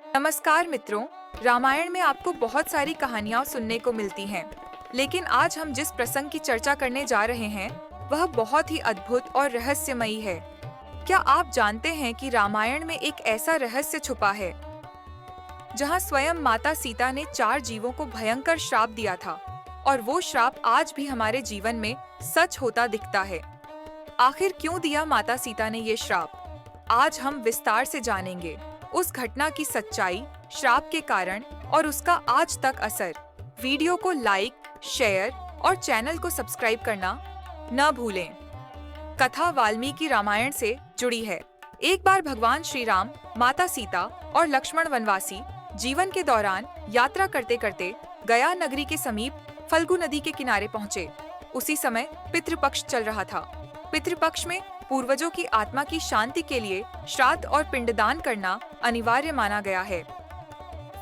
नमस्कार मित्रों, रामायण में आपको बहुत सारी कहानियां सुनने को मिलती हैं, लेकिन आज हम जिस प्रसंग की चर्चा करने जा रहे हैं, वह बहुत ही अद्भुत और रहस्यमयी है। क्या आप जानते हैं कि रामायण में एक ऐसा रहस्य छुपा है, जहां स्वयं माता सीता ने 4 जीवों को भयंकर श्राप दिया था, और वो श्राप आज भी हमारे जीवन में सच होता दिखता है। आखिर क्यों दिया माता सीता ने ये श्राप? आज हम विस्तार से जानेंगे उस घटना की सच्चाई, श्राप के कारण और उसका आज तक असर। वीडियो को लाइक, शेयर और चैनल को सब्सक्राइब करना न भूलें। कथा वाल्मीकि रामायण से जुड़ी है। एक बार भगवान श्री राम, माता सीता और लक्ष्मण वनवासी जीवन के दौरान यात्रा करते करते गया नगरी के समीप फल्गु नदी के किनारे पहुँचे। उसी समय पितृपक्ष चल रहा था। पितृपक्ष में पूर्वजों की आत्मा की शांति के लिए श्राद्ध और पिंडदान करना अनिवार्य माना गया है।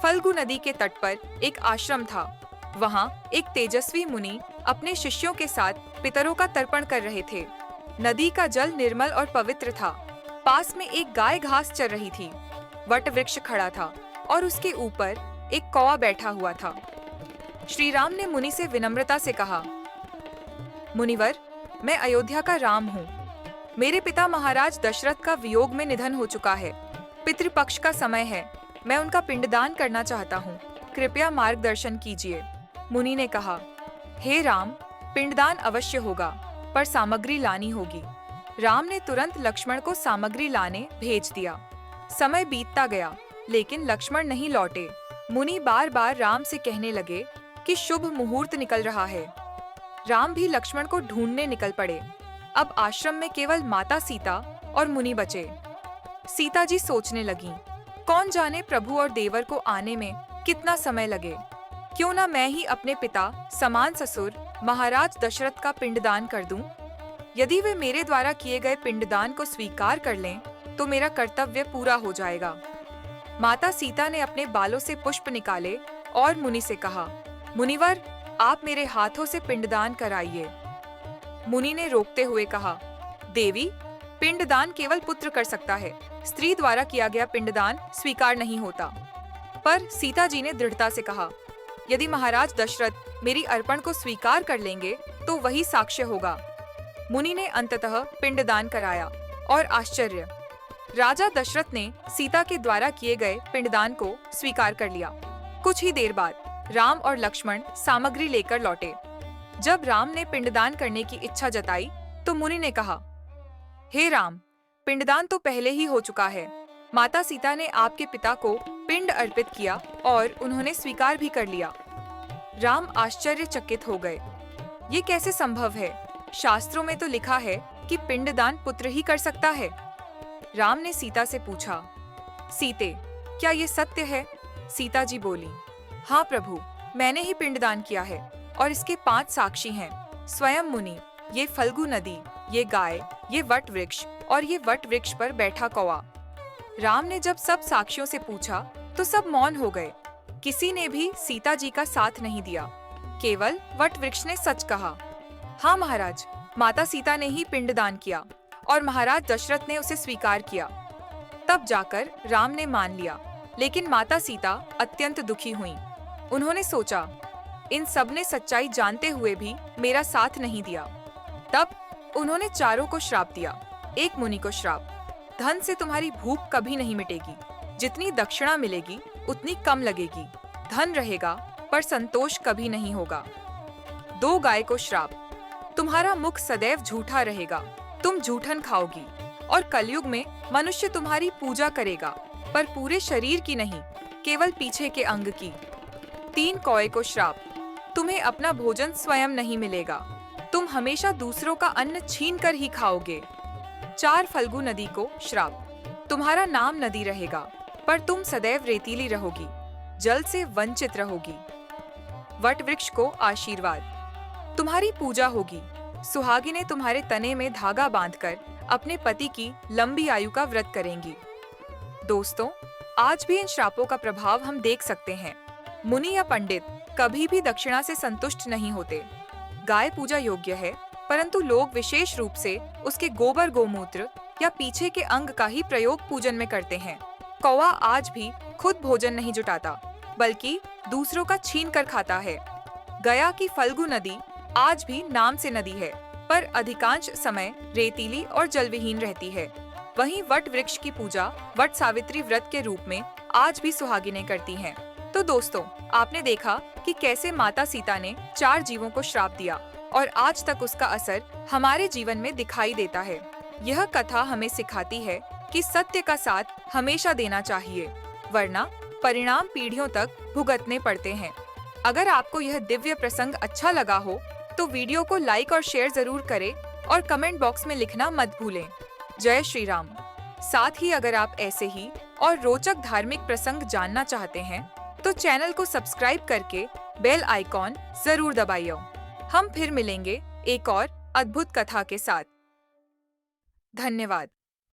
फल्गु नदी के तट पर एक आश्रम था। वहाँ एक तेजस्वी मुनि अपने शिष्यों के साथ पितरों का तर्पण कर रहे थे। नदी का जल निर्मल और पवित्र था। पास में एक गाय घास चर रही थी। वट वृक्ष खड़ा था और उसके ऊपर एक कौवा बैठा हुआ था। श्री राम ने मुनि से विनम्रता से कहा, मुनिवर, मैं अयोध्या का राम हूँ। मेरे पिता महाराज दशरथ का वियोग में निधन हो चुका है। पितृपक्ष का समय है। मैं उनका पिंडदान करना चाहता हूँ। कृपया मार्गदर्शन कीजिए। मुनि ने कहा, हे राम, पिंडदान अवश्य होगा, पर सामग्री लानी होगी। राम ने तुरंत लक्ष्मण को सामग्री लाने भेज दिया। समय बीतता गया, लेकिन लक्ष्मण नहीं लौटे। मुनि बार बार राम से कहने लगे कि शुभ मुहूर्त निकल रहा है। राम भी लक्ष्मण को ढूंढने निकल पड़े। अब आश्रम में केवल माता सीता और मुनि बचे। सीता जी सोचने लगीं, कौन जाने प्रभु और देवर को आने में कितना समय लगे। क्यों ना मैं ही अपने पिता समान ससुर महाराज दशरथ का पिंडदान कर दूं। यदि वे मेरे द्वारा किए गए पिंडदान को स्वीकार कर लें, तो मेरा कर्तव्य पूरा हो जाएगा। माता सीता ने अपने बालों से पुष्प निकाले और मुनि से कहा, मुनिवर, आप मेरे हाथों से पिंडदान कराइए। मुनि ने रोकते हुए कहा, देवी, पिंडदान केवल पुत्र कर सकता है। स्त्री द्वारा किया गया पिंडदान स्वीकार नहीं होता। पर सीता जी ने दृढ़ता से कहा, यदि महाराज दशरथ मेरी अर्पण को स्वीकार कर लेंगे, तो वही साक्ष्य होगा। मुनि ने अंततः पिंडदान कराया और आश्चर्य, राजा दशरथ ने सीता के द्वारा किए गए पिंडदान को स्वीकार कर लिया। कुछ ही देर बाद राम और लक्ष्मण सामग्री लेकर लौटे। जब राम ने पिंडदान करने की इच्छा जताई, तो मुनि ने कहा, हे राम, पिंडदान तो पहले ही हो चुका है। माता सीता ने आपके पिता को पिंड अर्पित किया और उन्होंने स्वीकार भी कर लिया। राम आश्चर्यचकित हो गए। ये कैसे संभव है? शास्त्रों में तो लिखा है कि पिंडदान पुत्र ही कर सकता है। राम ने सीता से पूछा, सीते, क्या ये सत्य है? सीता जी बोली, हाँ प्रभु, मैंने ही पिंडदान किया है और इसके 5 साक्षी हैं। स्वयं मुनि, ये फल्गु नदी, ये गाय, ये वट वृक्ष और ये वट वृक्ष पर बैठा कौवा। राम ने जब सब साक्षियों से पूछा, तो सब मौन हो गए। किसी ने भी सीता जी का साथ नहीं दिया। केवल वट वृक्ष ने सच कहा, हाँ महाराज, माता सीता ने ही पिंडदान किया और महाराज दशरथ ने उसे स्वीकार किया। तब जाकर राम ने मान लिया, लेकिन माता सीता अत्यंत दुखी हुईं। उन्होंने सोचा, इन सब ने सच्चाई जानते हुए भी मेरा साथ नहीं दिया। तब उन्होंने चारों को श्राप दिया। एक मुनि को श्राप, धन से तुम्हारी भूख कभी नहीं मिटेगी। जितनी दक्षिणा मिलेगी उतनी कम लगेगी। धन रहेगा पर संतोष कभी नहीं होगा। 2 गाय को श्राप, तुम्हारा मुख सदैव झूठा रहेगा। तुम जूठन खाओगी और कलयुग में मनुष्य तुम्हारी पूजा करेगा, पर पूरे शरीर की नहीं, केवल पीछे के अंग की। 3 कौए को श्राप, तुम्हें अपना भोजन स्वयं नहीं मिलेगा। तुम हमेशा दूसरों का अन्न छीन कर ही खाओगे। 4 फल्गु नदी को श्राप, तुम्हारा नाम नदी रहेगा, पर तुम सदैव रेतीली रहोगी, जल से वंचित रहोगी। वट वृक्ष को आशीर्वाद, तुम्हारी पूजा होगी। सुहागिनें तुम्हारे तने में धागा बांधकर अपने पति की लंबी आयु का व्रत करेंगी। दोस्तों, आज भी इन श्रापों का प्रभाव हम देख सकते हैं। मुनि या पंडित कभी भी दक्षिणा से संतुष्ट नहीं होते। गाय पूजा योग्य है, परंतु लोग विशेष रूप से उसके गोबर गोमूत्र या पीछे के अंग का ही प्रयोग पूजन में करते हैं। कौवा आज भी खुद भोजन नहीं जुटाता, बल्कि दूसरों का छीन कर खाता है। गया की फल्गु नदी आज भी नाम से नदी है, पर अधिकांश समय रेतीली और जलविहीन रहती है। वहीं वट वृक्ष की पूजा वट सावित्री व्रत के रूप में आज भी सुहागिनें करती हैं। तो दोस्तों, आपने देखा कि कैसे माता सीता ने 4 जीवों को श्राप दिया और आज तक उसका असर हमारे जीवन में दिखाई देता है। यह कथा हमें सिखाती है कि सत्य का साथ हमेशा देना चाहिए, वरना परिणाम पीढ़ियों तक भुगतने पड़ते हैं। अगर आपको यह दिव्य प्रसंग अच्छा लगा हो तो वीडियो को लाइक और शेयर जरूर करें और कमेंट बॉक्स में लिखना मत भूलें। जय श्री राम। साथ ही अगर आप ऐसे ही और रोचक धार्मिक प्रसंग जानना चाहते हैं तो चैनल को सब्सक्राइब करके बेल आइकॉन जरूर दबाइए। हम फिर मिलेंगे एक और अद्भुत कथा के साथ। धन्यवाद।